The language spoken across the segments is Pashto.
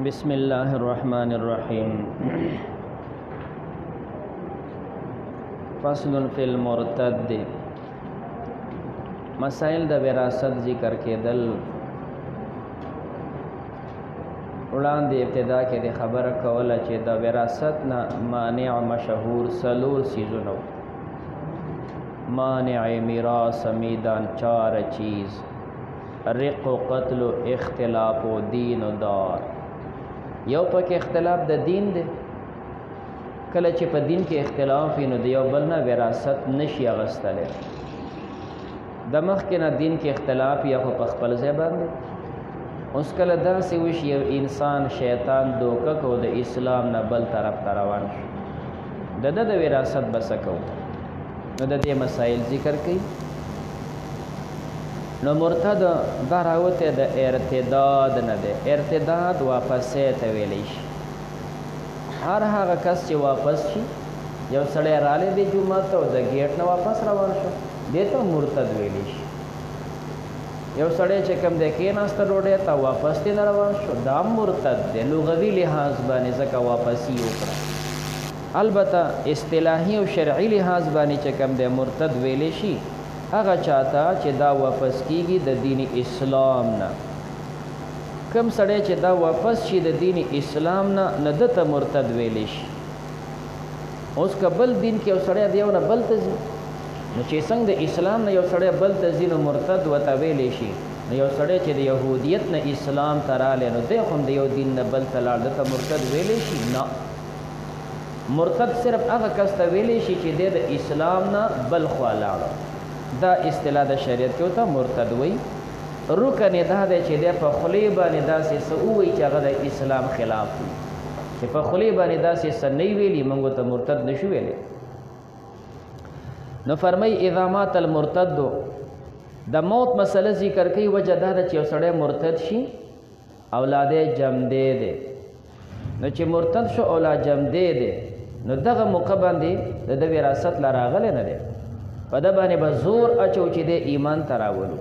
بسم الله الرحمن الرحیم فصل فی المرتد مسائل د وراثت ذکر کېدل وړاندې ابتدا کې د خبره کوله چې د وراثت نه مانع مشهور سلور سیزونه مانع میراث میدان چار چیز رق و قتل و اختلاف و دین و دار یو پکې اختلاف د دین دی کله چې په دین کې اختلاف وي نو د یو بل نه وراثت نشي اخیستلی د مخکې نه دین کې اختلاف یا خو په خپل ځای باندې اوس کله داسې وشي یو انسان شیطان دوکه کو د اسلام نه بل طرف ته روان شو د ده د وراثت به څه کوو نو د دې مسایل ذکر کوي نو مرتد دا راوته د ارتداد نه دی ارتداد واپسې ته ویلی شي هر هغه کس چې واپس شي یو سړی رالی دی جومات ته او د ګیټ نه واپس روان شو دې ته مرتد ویلی شي یو سړی چې کوم دی کېناسته ډوډۍ ته واپس دی نه روان شو دا مرتد دی لغوي لحاظ باندې ځکه واپسي وکړه البته اصطلاحي او شرعي لحاظ باندې چې کوم دی مرتد ویلی شي هغه چاته چې دا واپس کیږي د دین اسلام نه کم سړی چې دا واپس شي د دین اسلام نه نه دته مرتد ویلی شي اوس که بل دین کې یو سړی د یو نه بل ته ځي نو چې څنګه د اسلام نه یو سړی بل ته ځي نو مرتد ورته ویلی شي نو یو سړی چې د یهودیت نه اسلام ته رالی نو دی خو هم د یو دین نه بل ته لاړ دته مرتد ویلی شي نه مرتد صرف هغه کس ته ویلی شي چې دی د اسلام نه بل خوا لاړو دا اصطلاح د شریعت کې ورته مرتد وایي رکن یې دا دی چې دی په خولې باندې داسې څه ووایي چې هغه د اسلام خلاف وي چې په خولې باندې داسې څه نه ویلي موږ ورته مرتد نشو ویلی نو فرمایي اذا مات المرتد د موت مسله ذکر کوي وجه دا ده چې یو سړی مرتد شي اولاد یې جمدی دی نو چې مرتد شو اولاد جمدی دی نو دغه موقع باندې د ده وراثت لا راغلی نه دی په ده باندې به زور اچو چې دی ایمان ته راولو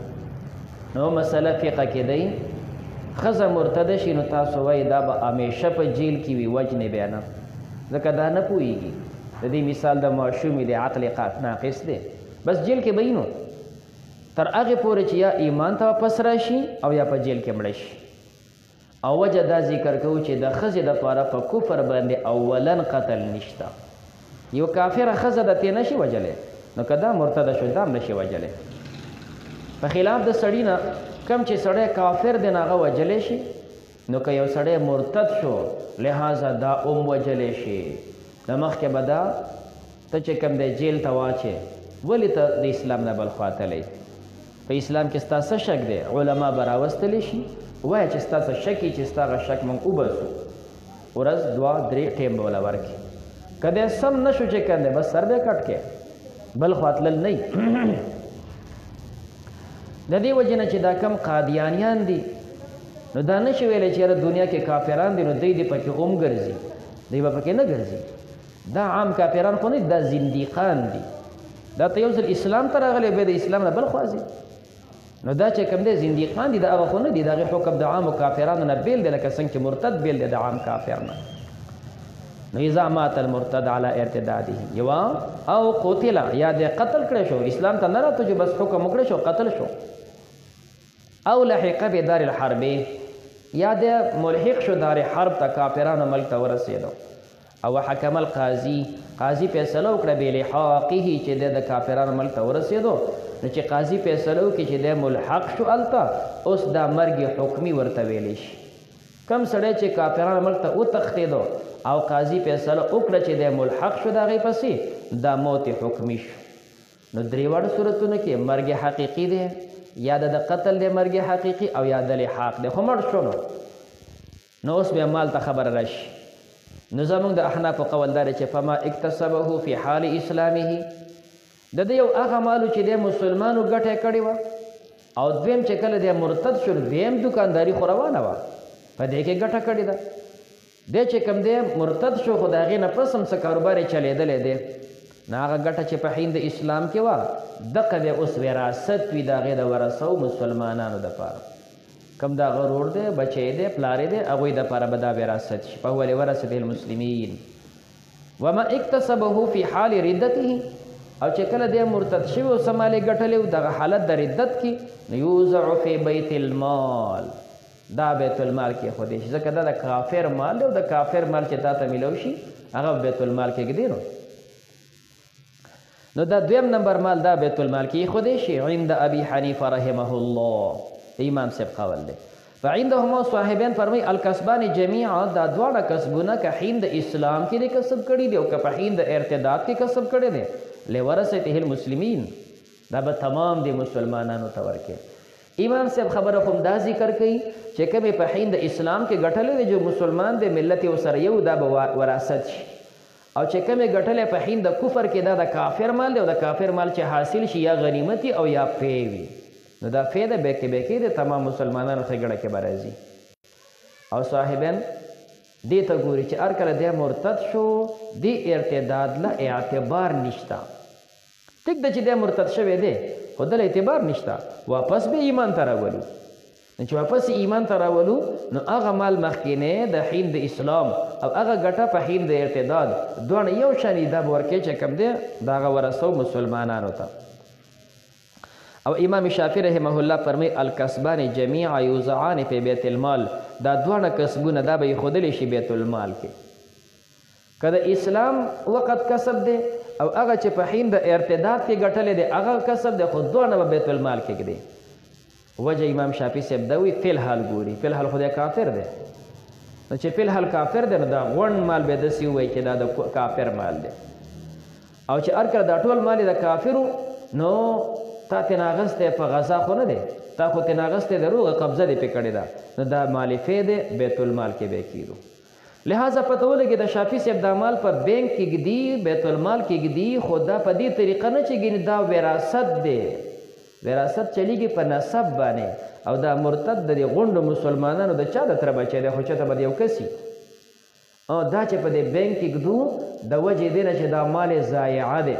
نو مسله فقه کې دی ښځه مرتده شي نو تاسو وایي دا به همیشه په جیل کې وي وجنې بیا نه ځکه دا نه پوهېږي د دې مثال د ماشومې د عقل ناقص دی بس جیل کې به وي نو تر هغې پورې چې یا ایمان ته واپس راشي او یا په جیل کې مړه شي او وجه دا ذکر کوو چې د ښځې دپاره په کفر باندې اولا قتل نشته یو کافره ښځه د تې نشي وجلی نو که دا مرتده شو دا هم نشي وجلی په خلاف د سړي نه کم چې سړی کافر دی نه هغه وجلی شي نو که یو سړی مرتد شو لہذا دا وجلی شي د مخکې به دا ته چې کوم دی جیل ته واچې ولې ته د اسلام نه بل خوا تلی په اسلام کې ستا څه شک دی علما به راوستلی شي وایه چې ستا څه شک چې ستا هغه شک موږ وباسو ورځ دوه درې ټیم به وله ورکړي که دی سم نه شو چې کوم دی بس سر به کټ کې بل خوا تلل نه د دې وجې نه چې دا کم قادیانیان دي نو دا نشي ویلی چې یاره دنیا کې کافران دي نو دی دې پکې هم ګرځي دی به پکې نه ګرځي دا عام کافران خو نه دي دا زندیقان دي دا ته یو ځل اسلام ته راغلی بیا د اسلام نه بل خوا ځي نو دا چې کوم دی زندیقان دي د هغه خو نه دي د هغې حکم د عامو کافرانو نه بیل دی لکه څنګه چې مرتد بیل دی د عام کافر نه نو اذا مات المرتد على ارتداده یوا او قتل یا د قتل کړی شو اسلام ته نه راته چې بس حکم وکړی شو قتل شو او لحق بدار الحرب یا د ملحق شو دار حرب ته کافرانو ملک ته ورسېدو او حکم القاضي قاضي فیصله وکړه بلحاقه چې د کافرانو ملک ته ورسېدو نو چې قاضي فیصله وکړي چې د ملحق شو هلته اوس دا مرګ حکمي ورته ویلی شي کم سړی چې کافرانو ملک ته وتښتېدو او قاضي فیصله وکړه چې د ملحق شو د هغې پسې دا موت حکمي شو نو درې واړه صورتونه کې مرګ حقیقي دی یا د قتل دی مرګ حقیقي او یا د لحاق دی خو مړ شو نو اوس بیا مال ته خبره راشي نو زموږ د احنافو قول دا دی چې فما اکتسبه فی حال اسلامه د ده یو هغه مالو چې دی مسلمانو ګټه کړې وه او دویم چې کله دی مرتد شو دویم دکانداري خو روانه وه په دې کې ګټه کړې ده دی چې کوم دی مرتد شو خو د هغې نه پس هم څه کاروبار یې چلېدلی دی نو هغه ګټه چې په حین د اسلام کې وه دقه دی اوس وراثت وي د هغې د ورثو مسلمانانو دپاره کم دا غرور دی بچی دی پلاری دی هغوی دپاره به دا وراثت شي فهو لورثة المسلمین وما اکتسبه فی حال ردته او چې کله دی مرتد شوی او څه مال یې ګټلی و دغه حالت د ردت کې یوزع فی بیت المال دا بیت المال کې ایښودی شي ځکه دا د کافر مال دی او د کافر مال چې تا ته میلو شي هغه بیت المال کې ږدي نو دا دویم نمبر مال دا بیت المال کې ایښودی شي عند ابي حنیفه رحمه الله امام صاحب قول دی فعندهما صاحبین فرمای الکسبان جمیعا دا دواړه کسبونه که حین د اسلام کې د کسب کړي دي او که په حین د ارتداد کې کسب کړي دي لورثته المسلمین دا به تمام د مسلمانانو ته ورکړي امام صاحب خبره خو دا ذکر کوي چې کومې په حین د اسلام کې ګټلې دي جو مسلمان دی ملت یې ورسره یو دا به وراثت شي او چې کومې ګټلې په حین د کفر کې دا د کافر مال دی او د کافر مال چې حاصل شي یا غنیمت او یا پی وي نو دا فی ده بیکی بیکی ده تمام مسلمانانو ته ګډه کې به راځي او صاحبین دې ته ګوري چې هر کله دی مرتد شو دې ارتداد له اعتبار نشته ټیک ده چې دی مرتد شوی دی خو دله اعتبار نشته واپس به ایمان ته راولو چې واپس ایمان ته راولو نو هغه مال مخکینی د حین د اسلام او هغه ګټه په حین د ارتداد دواړه یو شانې دا به ورکوي چې کوم دی د هغه ورثو مسلمانانو ته او امام شافعی رحمه الله فرمای الکسبان جمیعا یوزعان فی بیت المال دا دواړه کسبونه دا به ایښودلی شي بیت المال کې که د اسلام وقت کسب دی او هغه چې په حین د ارتداد کې ګټلی دی هغه کسب دی خو دواړه به بیت المال کې ږدي وجه امام شافعی صاحب دا وایي فی الحال ګوري فی الحال خو دی کافر دی نو چې فی الحال کافر دی نو دا غونډ مال به داسې ووایي چې دا د کافر مال دی او چې هر کله دا ټول مال د کافرو نو تا تناغسته په غذا خو نه دی تا خو تناغسته دروغه قبضه دی پکړی دا نو دا مال فیده بیت المال کې به کیدو لہذا پته ولګي د شافعي صاحب د مال په بینک کې ګدي بیت المال کې ګدي خدا په دې طریقه نه چې ګینه دا وراثت دی وراثت چلیږي په نسب باندې او دا مرتد د غوندو مسلمانانو د چا د تر بچی دی خو چاته به یو کسي او دا چې په دې بینک کې ګدو د وجې دی نه چې دا مال ضایع دی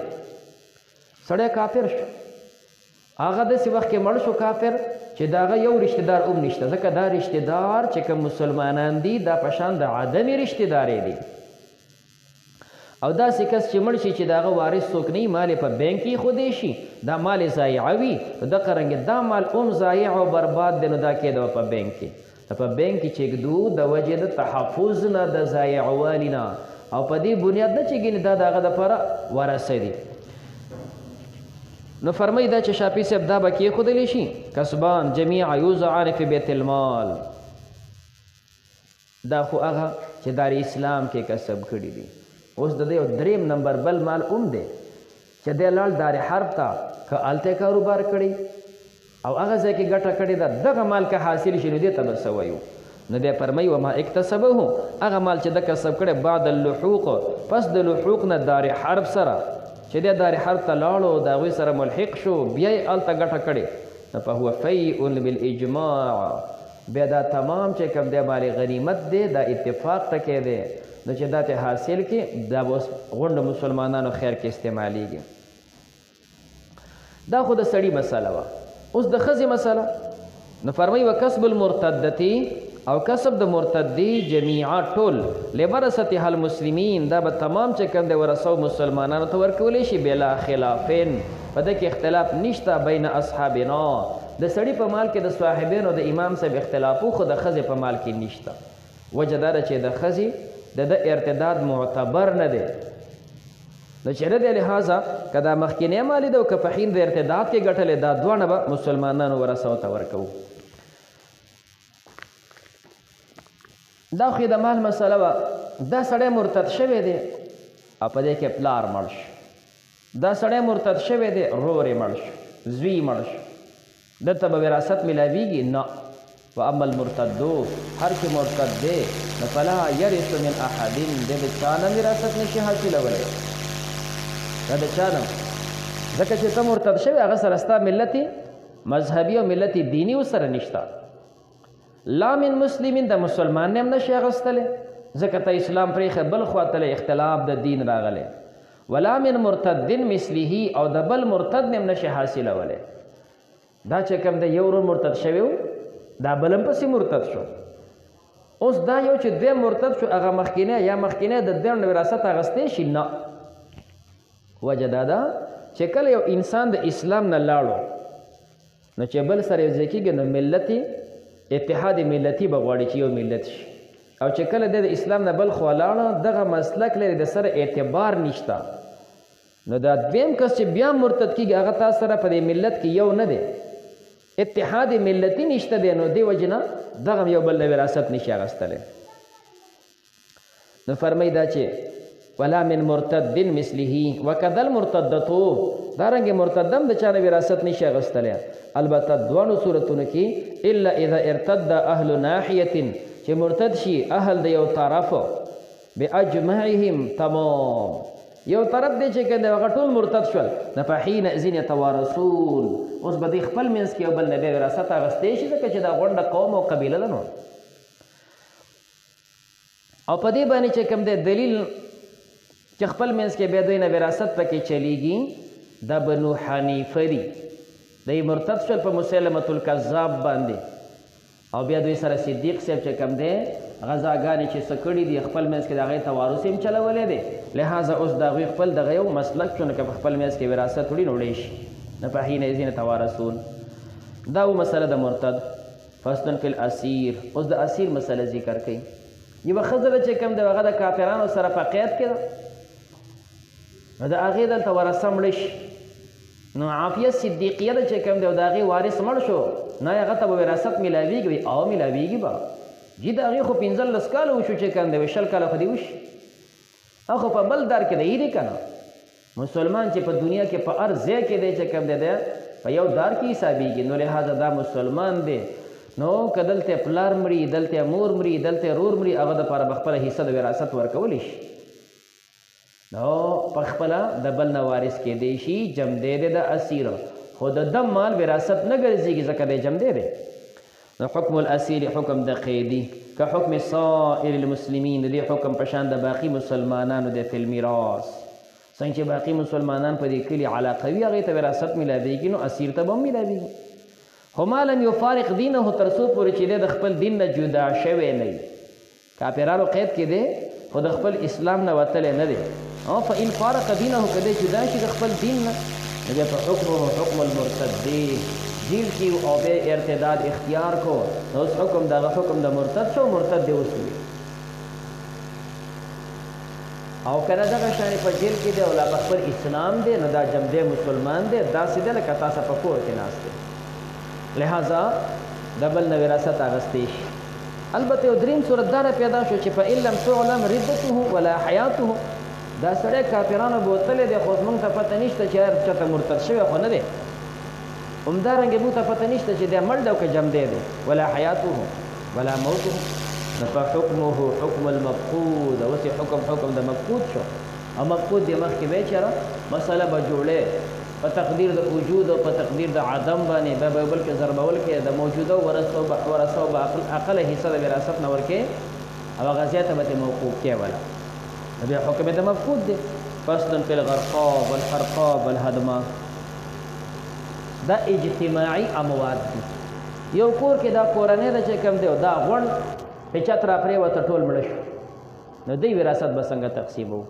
سړی کافر شو هغه داسې وخت کې مړ شو کافر چې د هغه یو رشته دار هم نشته ځکه دا رشته دار چې کوم مسلمانان دي دا په شان د عدمي رشته دارې دي او داسې کس چې مړ شي چې د هغه وارث څوک نه وي مال یې په بینک کې ایښودی شي دا مال ضایع وي دغه رنګې دا مال هم ضایع او برباد دی نو دا کېده په بینک کې په بینک کې چې ږدو د وجې د تحفظ نه د ضایع والي نه او په دې بنیاد نه چې ګینې دا د هغه دپاره ورثه دي نو فرمای دا چې شافعي صاحب دا به کېښودلی شي کسبان جمیع یوزعان فی بیت المال دا خو هغه چې دار اسلام کې کسب کړي دي اوس د دې یو دریم نمبر بل مال هم دی چې دی لاړ دار حرب ته که هلته کاروبار کړی او هغه ځای کې ګټه کړې ده دغه مال که حاصل شي نو دې ته به څه وایو نو دی فرمایي وما اکتسبه هغه مال چې ده کسب کړی بعد اللحوق پس د لحوق نه دار حرب سره چې دی دار حرب ته لاړو د هغوی سره ملحق شو بیا یې هلته ګټه کړې نو فهو فیء بالاجماع بیا دا تمام چې کوم دی مال غنیمت دی دا اتفاق ټکی دی نو چې دا ته حاصل کې دا به اوس غونډو مسلمانانو خیر کې استعمالیږي دا خو د سړي مسله وه اوس د ښځې مسله نو فرمایي وکسب المرتدتي او کسب د مرتدی جمیعا ټول لورثتها المسلمین دا به تمام چې کوم دی ورثو مسلمانانو ته ورکولی شي بلا خلافین په ده کې اختلاف نشته بین اصحابنا د سړي په مال کې د صاحبینو د امام صاحب اختلافو خو د ښځې په مال کې نشته وجه دا ده چې د ښځې د ده ارتداد معتبر نه دی نو چې نه دی لحاظه که دا مخکینی مال دی او که په حین د ارتداد کې ګټلې دا دواړه به مسلمانانو ورثو ته ورکوو دا خو د مال مسله وه دا سړی مرتد شوی دی او په دې کې پلار مړ شو دا سړی مرتد شوی دی رور یې مړ شو زوی یې مړ شو دلته به وراثت میلاویږي نه واما المرتدو هر چې مرتد دی نو فلا یرث من احد دی د چا نه وراثت نشي حاصلولی دا د چا نه ځکه چې ته مرتد شوی هغه سره ستا ملتي مذهبي او ملتي دیني ورسره نشته لا من مسلمین د مسلمان نه هم نشي اخیستلی ځکه ته اسلام پرېښه بل خوا تلی اختلاف د دین راغلی ولا من مرتد مثله او د بل مرتد نه هم نشي حاصلولی دا چې کوم دی یو ورور مرتد شوی و دا بلم پسې مرتد شو. اوس دا یو چې دویم مرتد شو هغه مخکینی یا مخکینی د دویم نه وراثت اخیستی شي نه. وجه دا ده چې کله یو انسان د اسلام نه لاړو نو چې بل سره یو ځای کېږي نو ملتي اتحاد ملتي به غواړي چې یو ملت شي، او چې کله د اسلام نه بل خوا لاړه دغه مسلک لري د سره اعتبار نشته، نو دا دویم کس چې بیا مرتد کېږي هغه تاسو سره په دې ملت کې یو نه دی، اتحاد ملتي نشته دی، نو دې وجې نه دغه یو بل نه وراثت نشي اخیستلی. نو فرمایي دا چې ولا من مرتد مثله وکذا المرتدتو، دارنګه مرتدم د چا نه وراثت نشي اخیستلی. البته دوانو صورتونو کې الا اذا ارتد اهل ناحیه، چې مرتد شي اهل د یو طرف باجمعهم تمام، یو طرف دی چې کنه هغه ټول مرتد شول، نفحین اذن يتوارثون، اوس به د خپل منځ کې یو بل نه وراثت اخیستی شي ځکه چې دا غونډه قوم او قبیله ده. نو او په دې باندې چې کوم دی دلیل چې خپل منځ کې بیا دوی نه وراثت پکې چلیږي دا بنو حنیفه دي، دوی مرتد شول په مسلمة الکذاب باندې، او بیا دوی سره صدیق صاحب چې کوم دی غزاګانې چې څه کړي دي خپل منځ کې د هغې توارث هم چلولی دی، لهذا اوس د هغوی خپل دغه یو مسلک شو، نو که په خپل منځ کې وراثت وړي نو وړی شي. نه په حینئذ یتوارثون. دا و مسله د مرتد. فصل فی الاسیر، اوس د اسیر مسله ذکر کوي. یوه ښځه ده چې کوم د هغه د کافرانو سره په قید کې ده، نو د هغې دلته ورثه مړه شي، نو عافیه صدیقیه ده چې کوم دی د هغې وارث مړ شو، نه هغه ته به وراثت میلاویږي او میلاویږي به جی د هغې خو 15 کاله وشو چې کوم دی 20 کاله خو دې وشي، هغه خو په بل دار کې دی که نه. مسلمان چې په دنیا کې په هر ځای کې دی چې کوم دی په یو دار کې حسابېږي، نو لهذا دا مسلمان دی، نو که دلته پلار مري، دلته مور مري، دلته رور مري، هغه دپاره به خپله حصه د وراثت ورکولی شي، نو په خپله د بل نه وارث کېدی شي. جمدی دی د اسیر، خو د دم مال وراثت نه ګرځېږي ځکه دی جمدی دی. نو حکم الاسیر حکم د قیدی که حکم سائر المسلمین، دی حکم پشان د باقی مسلمانانو دی فی المیراث، څنګه چې باقی مسلمانان په دې کلي علاقه وي هغې ته وراثت میلاویږي، نو اسیر ته به هم میلاویږي. خو ما لم یفارق دینه، تر څو پورې چې دی د خپل دین نه جدا شوی نه وي، کافرانو قید کې دی خو د خپل اسلام نه وتلی نه دی. او فإن فارق دینه، که دی جدا شي د خپل دین نه، نو بیا په حکمه حکم المرتد دی، جیل کی او بے ارتداد اختیار کو، نو اس حکم دا حکم دا مرتد شو، مرتد دی وسوی. او کنه دغه شان په جیل کې دی او لا خپل اسلام دی، نو دا جمدی مسلمان دی، دا سیده لکه تاسو په کور کې ناست دی، لہذا دبل نه وراثت اخیستی شي. البته یو دریم صورت دا پیدا شو چې فإن لم تعلم ردته ولا حیاته، دا سړی کافرانو بوتلی دی خو موږ ته پته نشته چې هر چاته مرتد شوی خو نه دی، همدارنګې موږ ته پته نشته چې دی مړ دی او که جمدی دی، ولا حیاته ولا موته، نو فحکمه حکم المفقود، اوس حکم د مفقود شو، او مفقود دی مخکې به چېره مسله به جوړې په تقدیر د وجود او په تقدیر د عدم باندې، به به بل کې ضربول کې د موجوده ورثو به اقل حصه د وراثت نه ورکې، او هغه زیاته به موقوف کېوله، نو بیا حکم د مفقود دی. فصل فی الغرقاب والحرقاب والهدمه، دا اجتماعي اموات دي. یو کور کې دا کورنۍ ده چې کوم دی دا غونډ په چت را پرېوته ټول مړه شو، نو دوی وراثت به څنګه تقسیموو؟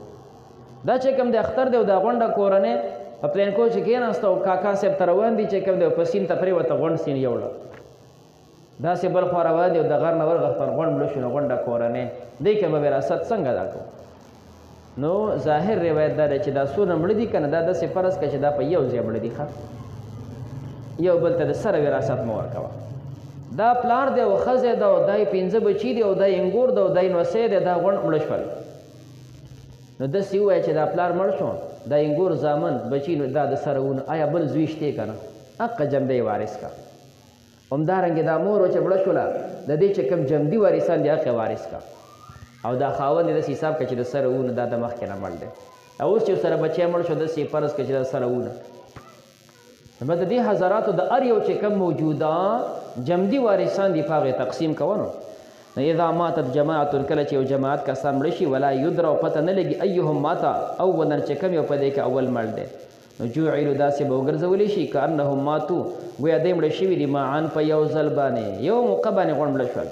دا چې کوم دی اختر دی او دا غونډه کورنۍ په پلینکو چې کېناسته او کاکا صاحب ته روان دي چې کوم دی په سیند ته پرېوته غونډ سیند یوړه، داسې بل خوا روان دي او د غر نه ورغښت پر غونډ مړه شو، نو غونډه کورنۍ دوی کې به وراثت څنګه دا کوو؟ نو ظاهر روایت دا دی چې دا څونه مړه دي که نه، دا داسې فرض کړه چې دا په یو ځای مړه دي، ښه یو بل ته د سره وراثت مه ورکوه. دا پلار دی او ښځې ده او دای 15 بچي دي او دای انګور ده او دای نوسی دی، دا غونډ مړه شول، نو داسې ووایه چې دا پلار مړ شو، دا انګور زامن بچي نو دا د سره ونه، آیا بل زوی شتې که نه؟ حقه جمدی وارث کا. همدارنګې دا مور و چې مړه شوله د دې چې کوم جمدي وارثان دي هغې وارث کا، او دا خاوند یې داسې حساب کړه چې د سره ونه دا د مخکې نه مړ دی، اوس چې سره بچی مړ شو داسې فرض کړه چې د سره ونه، نو د دې حضراتو د هر یو چې کوم موجوده جمدي وارثان دي په هغې تقسیم کوه. نو اذا ماتت جماعت، کله چې یو جماعت کسان مړه شي، ولا یدرا، پته نه لګي ایهم ماتا اولا، چې کوم یو په دې کې اول مړ دی، نو جوعلو داسې به وګرځولی شي کانهم ماتو گویا دی مړه شوي دي معان په یو ځل باندې یو موقع باندې غونډ مړه شول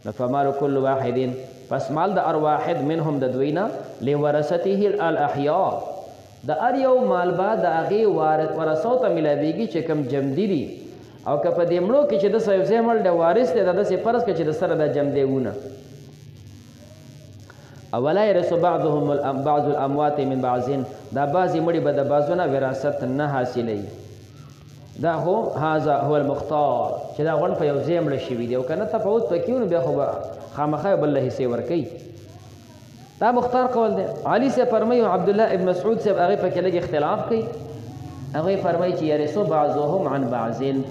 نو فمال کل واحدین پس مال د ار واحد منهم د دوی نه لورثته الاحیاء د ار یو مال به د هغې ورثو ته میلاویږي چې کوم جمدي دي او که په دې مړو کې چې د یو ځای مړ دی وارث دی د داسې فرض کړه چې د سره دا جمدی وونه اولا یرث بعضهم بعض الاموات من بعضین دا بعضې مړي به د بعضونه وراثت نه حاصلوي دا هو هذا هو المختار چې دا غونډ په یو ځای مړه شوي دي او که نه تفاوت پکې نو بیا خو به خامخا بل له حصې ورکوي دا مختار قول دی علي صاحب فرمایي عبدالله ابن مسعود صاحب هغې پکې لږ اختلاف کوي هغوی فرمایي چې یرث بعضهم عن بعضین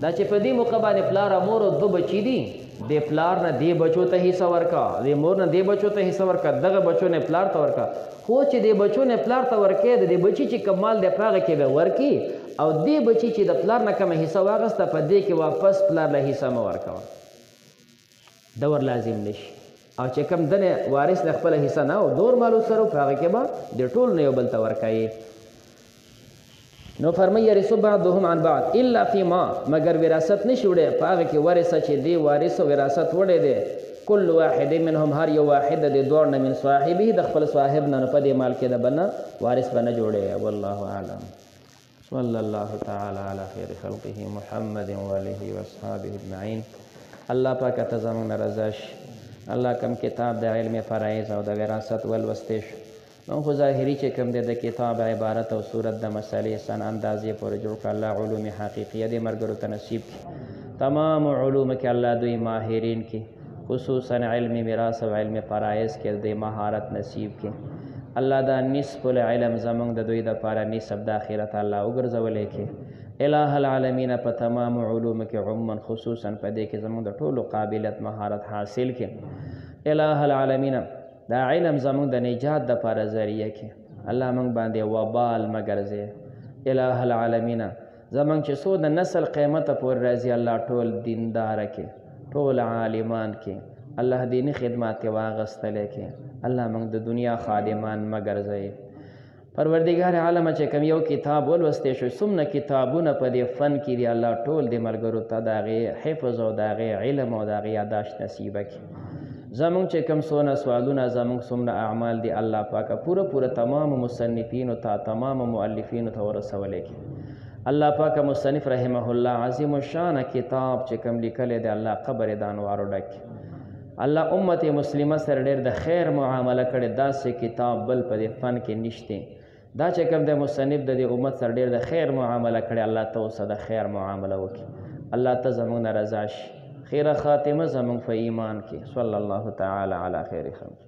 دا چې په دې موقع باندې پلار او مور او دو بچي دي د پلار نه دې بچو ته حصه ورکا د مور نه دې بچو ته حصه ورکا دغه بچو نه پلار ته ورکا خو چې دې بچو نه پلار ته ورکې د دې بچي چې کمال د پاغه کې به ورکی او دې بچي چې د پلار نه کومه حصه واغسته په دې کې واپس پلار له حصه مو ورکا دور لازم نشي او چې کم دنه وارث نه خپل حصه نه او دور مالو سره پاغه کې به د ټول نه یو بل ته ورکایي نو فرمایي یرث بعضهم عن بعض الا فيما مگر وراثت نشي وړي په هغه کې ورثه چې دی وارث وراثت وړي دی کل واحد منهم هر یو واحد د دوړ نه من صاحبه د خپل صاحب نه په دې مال کې د بنه وارث بنه جوړي والله اعلم صلی الله تعالی علی خیر خلقه محمد و آله و اصحابه اجمعین الله پاک ته زموږ رضا شي الله کوم کتاب د علم فرایض او د وراثت ولوستش نو خو ظاهري چې کوم دی د کتاب عبارت او صورت د مسلې سن اندازې پورې جوړ کړه الله علوم حقیقیه دې ملګرو ته نصیب کړي تمام علوم کې الله دوی ماهرین کې خصوصا علم میراث او علم فرایض کې دې مهارت نصیب کړي الله دا نصف العلم زمونږ د دوی دپاره نصف د آخرت الله وګرځولی کې الہ العالمین په تمام علوم کې عموما خصوصا په دې کې زمونږ د ټولو قابلیت مهارت حاصل کړي الہ العالمین دا علم زمونږ د نجات د پاره ذریعه کې الله موږ باندې وبال مګرځي الہ العالمین زمونږ چې څو د نسل قیمته پورې راځي الله ټول دینداره کې ټول عالمان کې الله دیني خدمات کې واغستلی کې الله موږ د دنیا خادمان مګرځي پروردګار عالم چې کوم یو کتاب ولوستی شو څومره کتابونه په دې فن کې دي الله ټول دې ملګرو ته د هغې حفظ او د هغې علم او د هغې یاداشت نصیبه کړي زمونږ چې کوم څونه سوالونه زمونږ څومره اعمال دي الله پاکه پوره تمام مصنفینو ته تمام مؤلفینو ته ورسولی کړي الله پاکه مصنف رحمه الله عظیم الشانه کتاب چې کوم لیکلی دی الله قبر یې د انوارو ډک کړي الله امت مسلمه سره ډېر د خیر معامله کړې داسې کتاب بل په دې فن کې نشته دا چې کوم د مصنف د دې امت سره ډېر د خیر معامله کړې الله ته اوسه د خیر معامله وکړي الله ته زموږ نه رضا شي خیر خاتمه زمونږ په ایمان کې صلی الله تعالی علی خیر خلق